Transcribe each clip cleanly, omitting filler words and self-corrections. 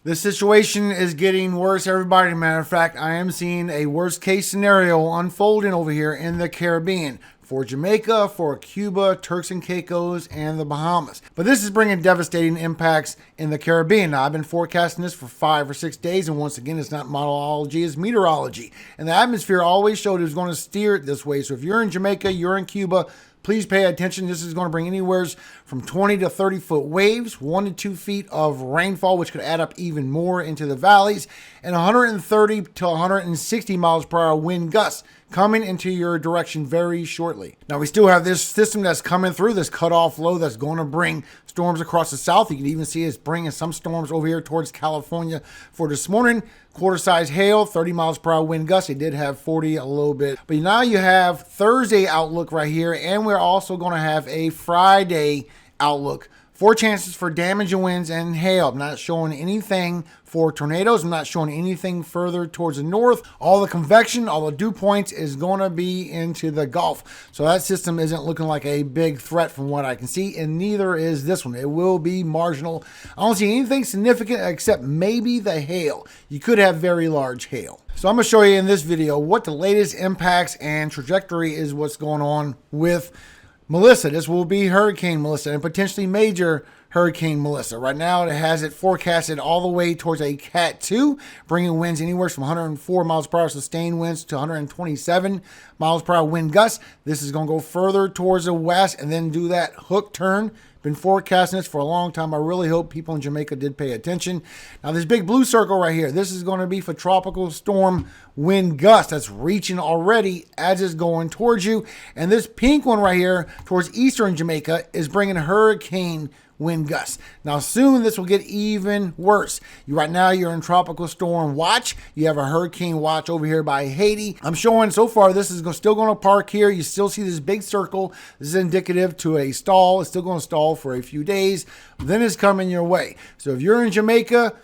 This situation is getting worse, everybody. Matter of fact, I am seeing a worst case scenario unfolding over here in the Caribbean for Jamaica, for Cuba, Turks and Caicos, and the Bahamas. But this is bringing devastating impacts in the Caribbean. Now, I've been forecasting this for 5 or 6 days, and once again, it's not modelology, it's meteorology. And the atmosphere always showed it was going to steer it this way. So if you're in Jamaica, you're in Cuba, please pay attention. This is going to bring anywhere from 20 to 30 foot waves, 1 to 2 feet of rainfall, which could add up even more into the valleys, and 130 to 160 miles per hour wind gusts coming into your direction very shortly. Now, we still have this system that's coming through, this cutoff low that's going to bring storms across the south. You can even see it's bringing some storms over here towards California for this morning. Quarter-size hail, 30 miles per hour wind gusts. It did have 40 a little bit. But now you have Thursday outlook right here, and we're also going to have a Friday outlook. 4 chances for damage and winds and hail. I'm not showing anything for tornadoes. I'm not showing anything further towards the north. All the convection, all the dew points is going to be into the Gulf. So that system isn't looking like a big threat from what I can see, and neither is this one. It will be marginal. I don't see anything significant except maybe the hail. You could have very large hail. So I'm going to show you in this video what the latest impacts and trajectory is, what's going on with Melissa. This will be Hurricane Melissa and potentially major Hurricane Melissa. Right now, it has it forecasted all the way towards a Cat 2, bringing winds anywhere from 104 miles per hour sustained winds to 127 miles per hour wind gusts. This is going to go further towards the west and then do that hook turn. Been forecasting this for a long time. I really hope people in Jamaica did pay attention. Now, this big blue circle right here, this is going to be for tropical storm wind gust. That's reaching already as it's going towards you. And this pink one right here towards eastern Jamaica is bringing hurricane wind gusts. Now, soon this will get even worse. Right now, you're in tropical storm watch. You have a hurricane watch over here by Haiti. I'm showing so far this is still going to park here. You still see this big circle. This is indicative to a stall. It's still going to stall for a few days. Then it's coming your way. So if you're in Jamaica,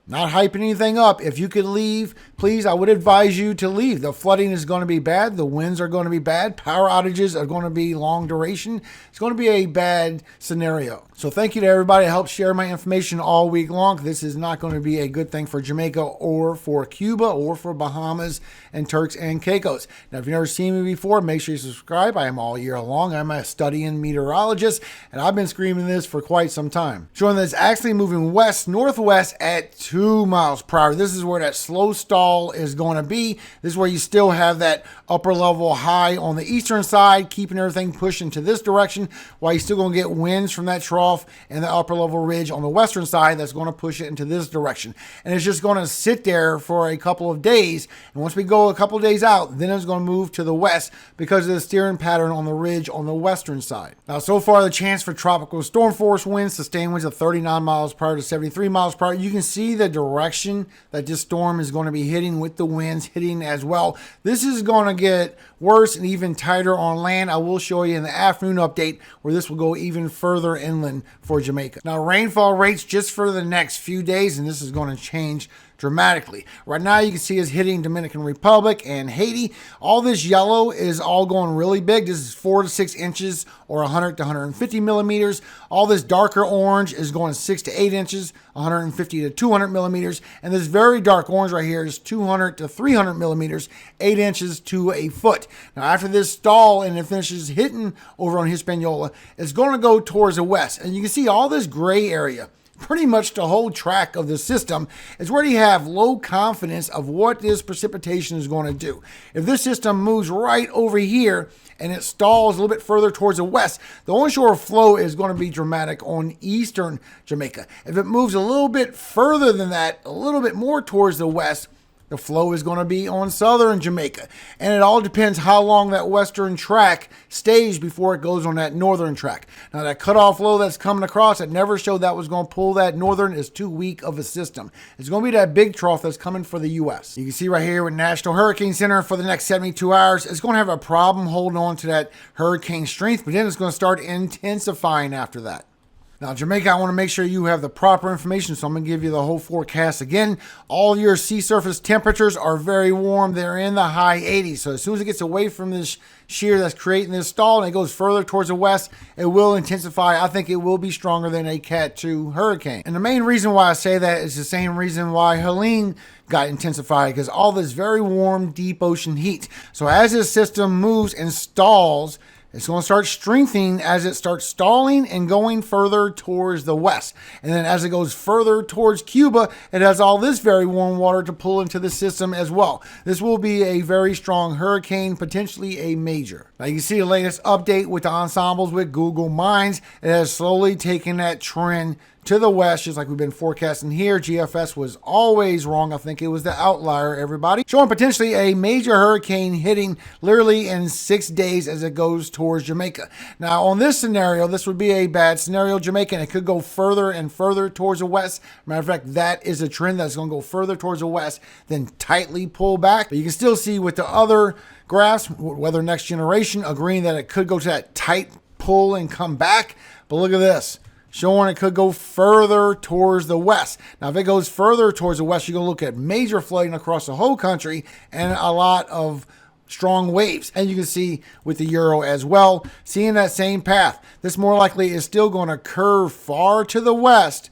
not hyping anything up, if you could leave, please, I would advise you to leave. The flooding is going to be bad. The winds are going to be bad. Power outages are going to be long duration. It's going to be a bad scenario. So thank you to everybody that helped share my information all week long. This is not going to be a good thing for Jamaica or for Cuba or for Bahamas and Turks and Caicos. Now, if you've never seen me before, make sure you subscribe. I am all year long. I'm a studying meteorologist, and I've been screaming this for quite some time. Showing that it's actually moving west-northwest at 2 miles per hour. This is where that slow stall is going to be. This is where you still have that upper level high on the eastern side, keeping everything pushing to this direction, while you're still going to get winds from that trough and the upper level ridge on the western side that's going to push it into this direction. And it's just going to sit there for a couple of days. And once we go a couple of days out, then it's going to move to the west because of the steering pattern on the ridge on the western side. Now, so far, the chance for tropical storm force winds, sustained winds of 39 miles per hour to 73 miles per hour. You can see the direction that this storm is going to be hitting with the winds hitting as well. This is going to get worse and even tighter on land. I will show you in the afternoon update where this will go even further inland for Jamaica. Now, rainfall rates just for the next few days, and this is going to change dramatically. Right now, you can see it's hitting Dominican Republic and Haiti. All this yellow is all going really big. This is 4 to 6 inches or 100 to 150 millimeters. All this darker orange is going 6 to 8 inches, 150 to 200 millimeters. And this very dark orange right here is 200 to 300 millimeters, 8 inches to a foot. Now, after this stall and it finishes hitting over on Hispaniola, it's going to go towards the west. And you can see all this gray area. Pretty much the whole track of the system is where you have low confidence of what this precipitation is going to do. If this system moves right over here and it stalls a little bit further towards the west, the onshore flow is going to be dramatic on eastern Jamaica. If it moves a little bit further than that, a little bit more towards the west, the flow is going to be on southern Jamaica. And it all depends how long that western track stays before it goes on that northern track. Now, that cutoff low that's coming across, it never showed that was going to pull that northern. Is too weak of a system. It's going to be that big trough that's coming for the U.S. You can see right here with National Hurricane Center for the next 72 hours, it's going to have a problem holding on to that hurricane strength, but then it's going to start intensifying after that. Now, Jamaica, I want to make sure you have the proper information, so I'm going to give you the whole forecast again. All your sea surface temperatures are very warm. They're in the high 80s. So as soon as it gets away from this shear that's creating this stall and it goes further towards the west, it will intensify. I think it will be stronger than a Cat 2 hurricane. And the main reason why I say that is the same reason why Helene got intensified, because all this very warm, deep ocean heat. So as this system moves and stalls, it's going to start strengthening as it starts stalling and going further towards the west. And then as it goes further towards Cuba, it has all this very warm water to pull into the system as well. This will be a very strong hurricane, potentially a major. Now you can see the latest update with the ensembles with Google Minds. It has slowly taken that trend to the west, just like we've been forecasting here. GFS was always wrong. I think it was the outlier, everybody. Showing potentially a major hurricane hitting literally in 6 days as it goes towards Jamaica. Now, on this scenario, this would be a bad scenario, Jamaica, and it could go further and further towards the west. Matter of fact, that is a trend that's going to go further towards the west, then tightly pull back. But you can still see with the other graphs, Weather Next Generation, agreeing that it could go to that tight pull and come back. But look at this, showing it could go further towards the west. Now, if it goes further towards the west, you're going to look at major flooding across the whole country and a lot of strong waves. And you can see with the Euro as well, seeing that same path. This more likely is still going to curve far to the west,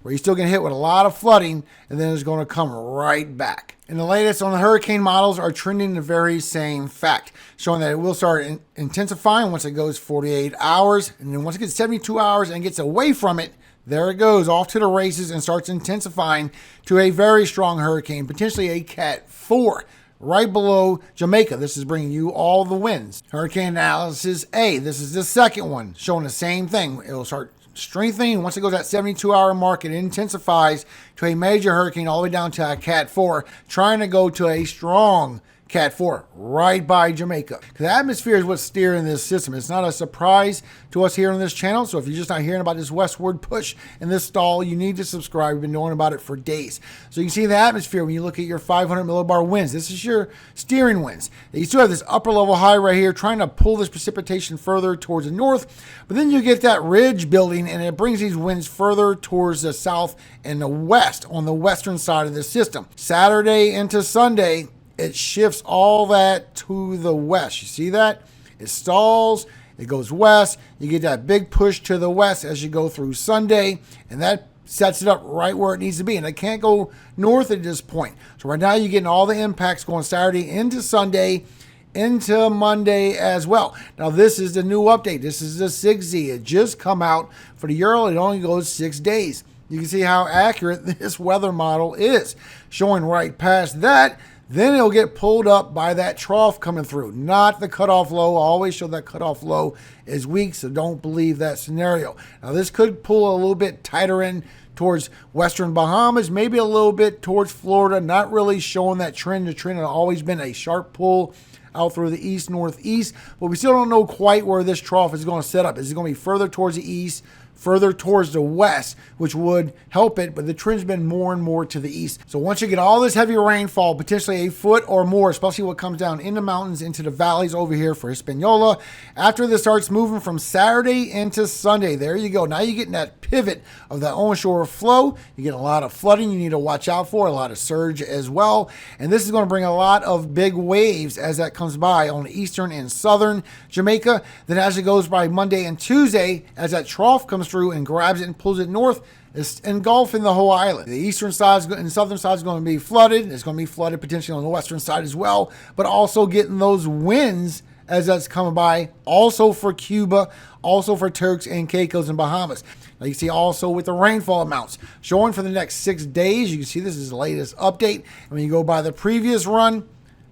where you're still going to hit with a lot of flooding, and then it's going to come right back. And the latest on the hurricane models are trending the very same fact, showing that it will start intensifying once it goes 48 hours. And then once it gets 72 hours and gets away from it, there it goes off to the races and starts intensifying to a very strong hurricane, potentially a Cat 4. Right below Jamaica. This is bringing you all the winds. Hurricane analysis A. This is the second one, showing the same thing. It will start strengthening. Once it goes that 72-hour mark, it intensifies to a major hurricane all the way down to a Cat 4, trying to go to a strong Cat 4 right by Jamaica. The atmosphere is what's steering this system. It's not a surprise to us here on this channel. So if you're just not hearing about this westward push and this stall, you need to subscribe. We've been knowing about it for days. So you can see the atmosphere when you look at your 500 millibar winds. This is your steering winds. You still have this upper level high right here trying to pull this precipitation further towards the north. But then you get that ridge building and it brings these winds further towards the south and the west on the western side of the system. Saturday into Sunday, it shifts all that to the west. You see that? It stalls, it goes west. You get that big push to the west as you go through Sunday, and that sets it up right where it needs to be. And it can't go north at this point. So right now you're getting all the impacts going Saturday into Sunday, into Monday as well. Now this is the new update. This is the 6Z. It just come out for the Euro. It only goes 6 days. You can see how accurate this weather model is. Showing right past that, then it'll get pulled up by that trough coming through, not the cutoff low. I always show that cutoff low is weak, so don't believe that scenario. Now, this could pull a little bit tighter in towards western Bahamas, maybe a little bit towards Florida, not really showing that trend. The trend has always been a sharp pull out through the east, northeast, but we still don't know quite where this trough is going to set up. Is it going to be further towards the east, further towards the west, which would help it, but the trend's been more and more to the east. So once you get all this heavy rainfall, potentially a foot or more, especially what comes down in the mountains into the valleys over here for Hispaniola, after this starts moving from Saturday into Sunday, there you go. Now you're getting that pivot of that onshore flow. You get a lot of flooding you need to watch out for, a lot of surge as well. And this is going to bring a lot of big waves as that comes by on eastern and southern Jamaica. Then as it goes by Monday and Tuesday, as that trough comes through and grabs it and pulls it north, it's engulfing the whole island. The eastern side and southern side is going to be flooded. It's going to be flooded potentially on the western side as well, but also getting those winds as that's coming by, also for Cuba, also for Turks and Caicos and Bahamas. Now you can see also with the rainfall amounts showing for the next 6 days. You can see this is the latest update. And when you go by the previous run,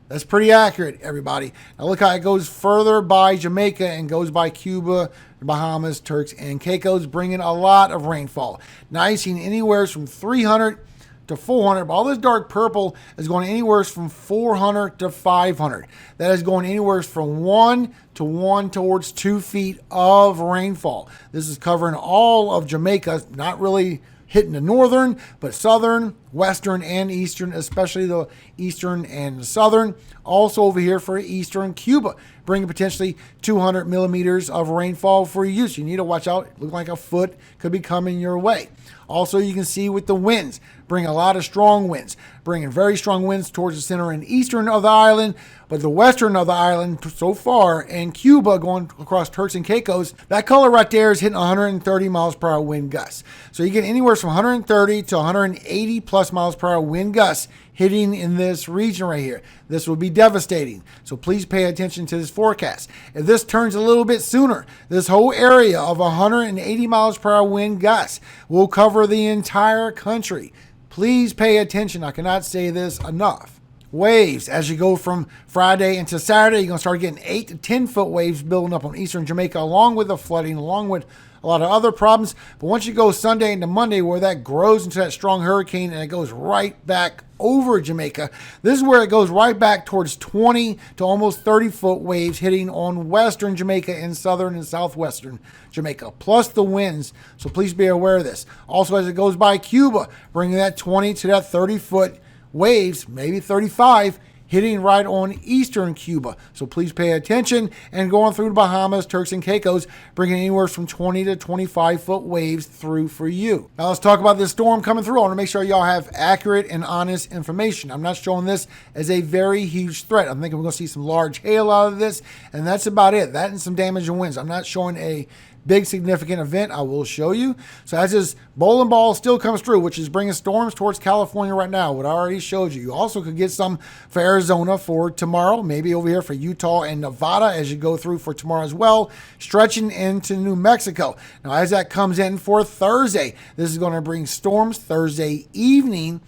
that's pretty accurate, everybody. Now look how it goes further by Jamaica and goes by Cuba, Bahamas, Turks, and Caicos, bringing a lot of rainfall. Now you've seen anywhere from 300 to 400, but all this dark purple is going anywhere from 400 to 500. That is going anywhere from 1 towards 2 feet of rainfall. This is covering all of Jamaica, not really hitting the northern, but southern, western and eastern, especially the eastern and southern. Also over here for eastern Cuba, bringing potentially 200 millimeters of rainfall for use. You need to watch out. It looks like a foot could be coming your way. Also, you can see with the winds, bring a lot of strong winds, bringing very strong winds towards the center and eastern of the island, but the western of the island so far, and Cuba going across Turks and Caicos, that color right there is hitting 130 miles per hour wind gusts. So you get anywhere from 130 to 180 plus miles per hour wind gusts hitting in this region right here. This will be devastating. So please pay attention to this forecast. If this turns a little bit sooner, this whole area of 180 miles per hour wind gusts will cover the entire country. Please pay attention. I cannot say this enough. Waves, as you go from Friday into Saturday, you're going to start getting 8 to 10 foot waves building up on eastern Jamaica, along with the flooding, along with a lot of other problems. But once you go Sunday into Monday, where that grows into that strong hurricane and it goes right back over Jamaica, this is where it goes right back towards 20 to almost 30 foot waves hitting on western Jamaica and southern and southwestern Jamaica, plus the winds. So please be aware of this. Also, as it goes by Cuba, bringing that 20 to that 30 foot waves, maybe 35, hitting right on eastern Cuba. So please pay attention, and going through the Bahamas, Turks and Caicos, bringing anywhere from 20 to 25 foot waves through for you. Now let's talk about this storm coming through. I want to make sure y'all have accurate and honest information. I'm not showing this as a very huge threat. I'm thinking we're going to see some large hail out of this, and that's about it. That and some damage and winds. I'm not showing a big significant event. I will show you. So as this bowling ball still comes through, which is bringing storms towards California right now, what I already showed you. You also could get some for Arizona for tomorrow, maybe over here for Utah and Nevada as you go through for tomorrow as well, stretching into New Mexico. Now as that comes in for Thursday, this is going to bring storms Thursday evening,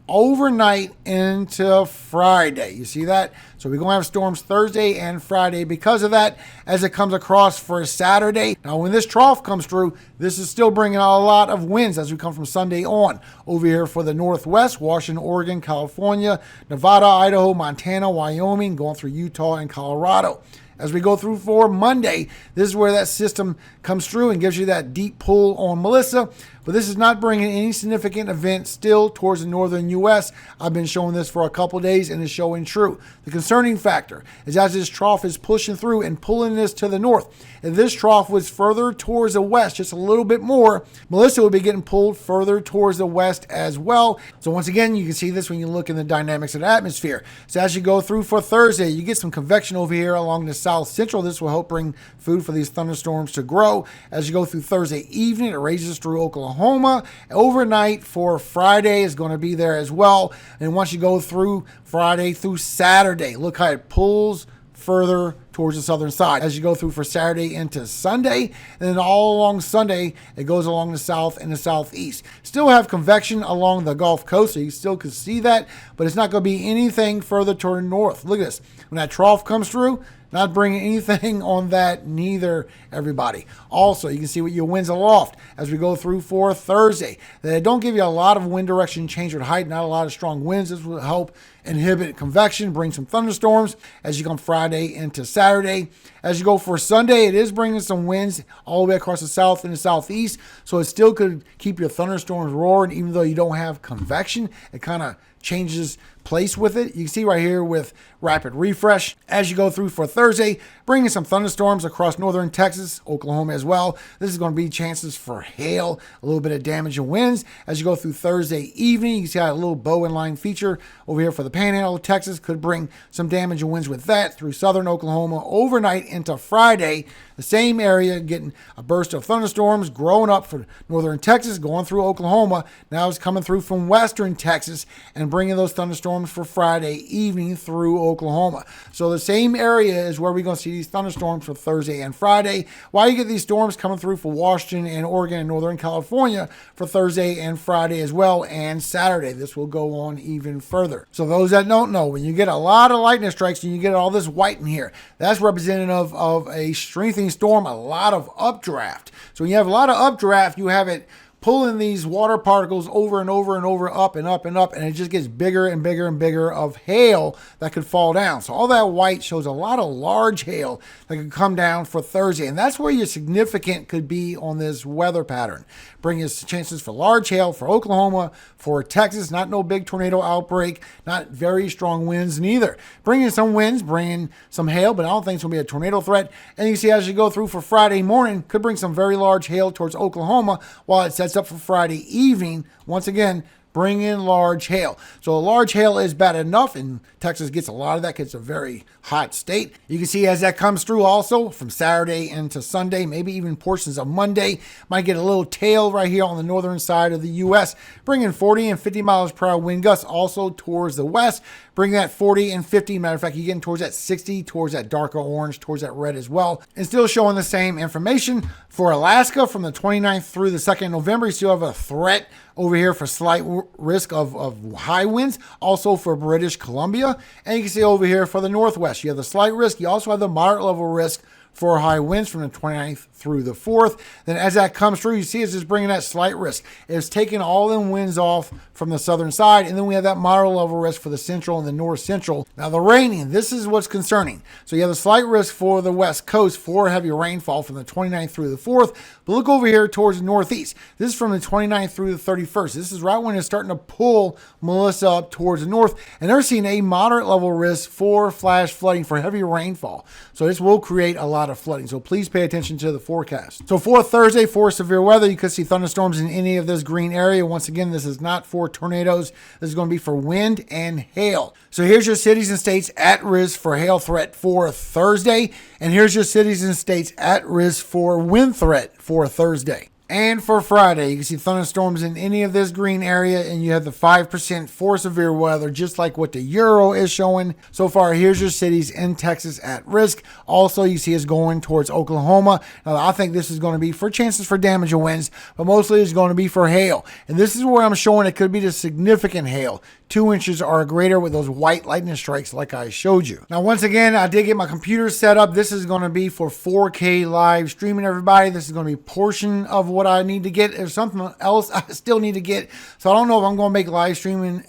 overnight into Friday. You see that? So we're going to have storms Thursday and Friday because of that as it comes across for Saturday. Now, when this trough comes through, this is still bringing a lot of winds as we come from Sunday on. Over here for the Northwest, Washington, Oregon, California, Nevada, Idaho, Montana, Wyoming, going through Utah and Colorado. As we go through for Monday, this is where that system comes through and gives you that deep pull on Melissa. But this is not bringing any significant event still towards the northern U.S. I've been showing this for a couple days and it's showing true. The concerning factor is as this trough is pushing through and pulling this to the north. If this trough was further towards the west, just a little bit more, Melissa would be getting pulled further towards the west as well. So once again, you can see this when you look in the dynamics of the atmosphere. So as you go through for Thursday, you get some convection over here along the south central. This will help bring food for these thunderstorms to grow. As you go through Thursday evening, it raises through Oklahoma. Overnight for Friday is going to be there as well. And once you go through Friday through Saturday, look how it pulls further towards the southern side as you go through for Saturday into Sunday, and then all along Sunday it goes along the south and the southeast. Still have convection along the Gulf Coast, so you still can see that, but it's not going to be anything further toward north. Look at this. When that trough comes through, not bringing anything on that neither, everybody. Also, you can see what your winds aloft as we go through for Thursday. They don't give you a lot of wind direction change with height, not a lot of strong winds. This will help inhibit convection, bring some thunderstorms as you come Friday into Saturday. As you go for Sunday, it is bringing some winds all the way across the south and the southeast, so it still could keep your thunderstorms roaring even though you don't have convection. It kind of changes place with it. You can see right here with rapid refresh as you go through for Thursday, bringing some thunderstorms across northern Texas, Oklahoma as well. This is going to be chances for hail, a little bit of damage and winds. As you go through Thursday evening, you see a little bow and line feature over here for the panhandle of Texas could bring some damage and winds with that through southern Oklahoma overnight into Friday. The same area getting a burst of thunderstorms growing up for northern Texas, going through Oklahoma. Now it's coming through from western Texas and bringing those thunderstorms for Friday evening through Oklahoma. So the same area is where we're going to see these thunderstorms for Thursday and Friday. While you get these storms coming through for Washington and Oregon and Northern California for Thursday and Friday as well, and Saturday. This will go on even further. So those that don't know, when you get a lot of lightning strikes and you get all this white in here, that's representative of a strengthening storm, a lot of updraft. So when you have a lot of updraft, you have it pulling these water particles over and over and over, up and up and up, and it just gets bigger and bigger and bigger of hail that could fall down. So all that white shows a lot of large hail that could come down for Thursday, and that's where your significant could be on this weather pattern. bringing us chances for large hail for Oklahoma, for Texas. Not no big tornado outbreak, not very strong winds neither. Bringing some winds, bringing some hail, but I don't think it's going to be a tornado threat. And you see as you go through for Friday morning, could bring some very large hail towards Oklahoma while it sets up for Friday evening. Once again, bring in large hail. So a large hail is bad enough, and Texas gets a lot of that because it's a very hot state. You can see as that comes through also from Saturday into Sunday, maybe even portions of Monday, might get a little tail right here on the northern side of the U.S., bringing 40 and 50 miles per hour wind gusts also towards the west. Bring that 40 and 50. Matter of fact, you're getting towards that 60, towards that darker orange, towards that red as well. And still showing the same information for Alaska from the 29th through the 2nd of November. You still have a threat over here for slight risk of high winds. Also for British Columbia. And you can see over here for the Northwest, you have the slight risk. You also have the moderate level risk for high winds from the 29th through the 4th. Then as that comes through, you see it's just bringing that slight risk. It's taking all them winds off from the southern side, and then we have that moderate level risk for the central and the north central. Now the raining, this is what's concerning. So you have a slight risk for the west coast for heavy rainfall from the 29th through the 4th. But look over here towards the northeast. This is from the 29th through the 31st. This is right when it's starting to pull Melissa up towards the north, and they're seeing a moderate level risk for flash flooding for heavy rainfall. So this will create a lot of flooding. So please pay attention to the forecast. So for Thursday, for severe weather, you could see thunderstorms in any of this green area. Once again, this is not for tornadoes. This is going to be for wind and hail. So here's your cities and states at risk for hail threat for Thursday. And here's your cities and states at risk for wind threat for Thursday. And for Friday, you can see thunderstorms in any of this green area, and you have the 5% for severe weather, just like what the Euro is showing. So far, here's your cities in Texas at risk. Also, you see it's going towards Oklahoma. Now, I think this is going to be for chances for damage and winds, but mostly it's going to be for hail. And this is where I'm showing it could be the significant hail. 2 inches or greater with those white lightning strikes like I showed you. Now, once again, I did get my computer set up. This is going to be for 4K live streaming, everybody. This is going to be a portion of what I need to get. There's something else I still need to get. So I don't know if I'm going to make live streaming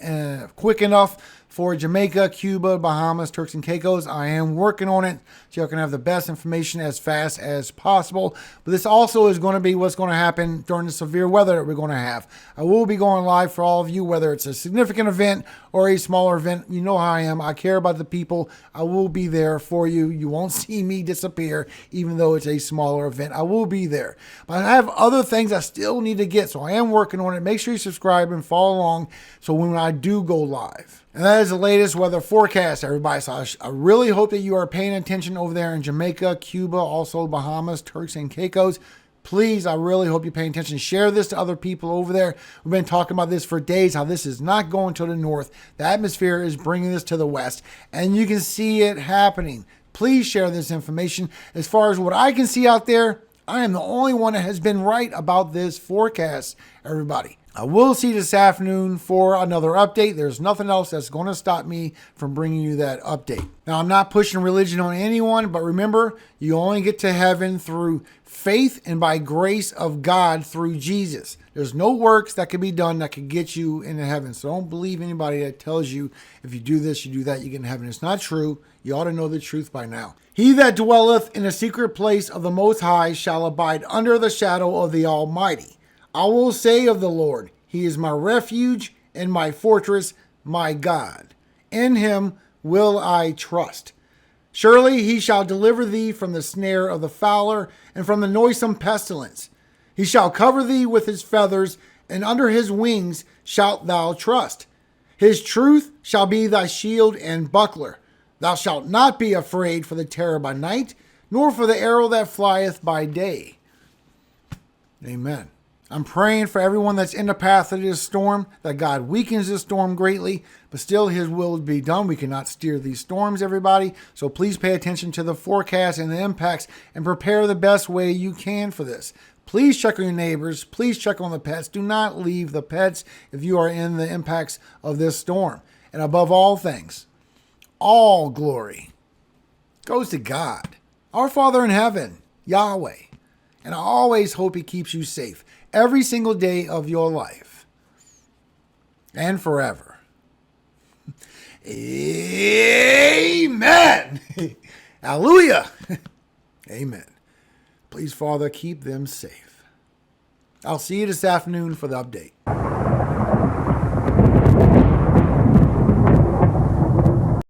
quick enough for Jamaica, Cuba, Bahamas, Turks and Caicos. I am working on it so you can have the best information as fast as possible. But this also is going to be what's going to happen during the severe weather that we're going to have. I will be going live for all of you, whether it's a significant event or a smaller event. You know how I am. I care about the people. I will be there for you. You won't see me disappear, even though it's a smaller event. I will be there. But I have other things I still need to get, so I am working on it. Make sure you subscribe and follow along so when I do go live. And that is the latest weather forecast, everybody. So I really hope that you are paying attention over there in Jamaica, Cuba, also Bahamas, Turks and Caicos. Please, I really hope you're paying attention. Share this to other people over there. We've been talking about this for days, how this is not going to the north. The atmosphere is bringing this to the west, and you can see it happening. Please share this information. As far as what I can see out there, I am the only one that has been right about this forecast, everybody. I will see this afternoon for another update. There's nothing else that's going to stop me from bringing you that update. Now, I'm not pushing religion on anyone, but remember, you only get to heaven through faith and by grace of God through Jesus. There's no works that can be done that can get you into heaven. So don't believe anybody that tells you if you do this, you do that, you get in heaven. It's not true. You ought to know the truth by now. He that dwelleth in the secret place of the Most High shall abide under the shadow of the Almighty. I will say of the Lord, He is my refuge and my fortress, my God. In Him will I trust. Surely He shall deliver thee from the snare of the fowler and from the noisome pestilence. He shall cover thee with His feathers, and under His wings shalt thou trust. His truth shall be thy shield and buckler. Thou shalt not be afraid for the terror by night, nor for the arrow that flieth by day. Amen. I'm praying for everyone that's in the path of this storm, that God weakens this storm greatly, but still His will be done. We cannot steer these storms, everybody. So please pay attention to the forecast and the impacts and prepare the best way you can for this. Please check on your neighbors. Please check on the pets. Do not leave the pets if you are in the impacts of this storm. And above all things, all glory goes to God, our Father in heaven, Yahweh. And I always hope He keeps you safe every single day of your life and forever. Amen. Hallelujah. Amen. Please, Father, keep them safe. I'll see you this afternoon for the update.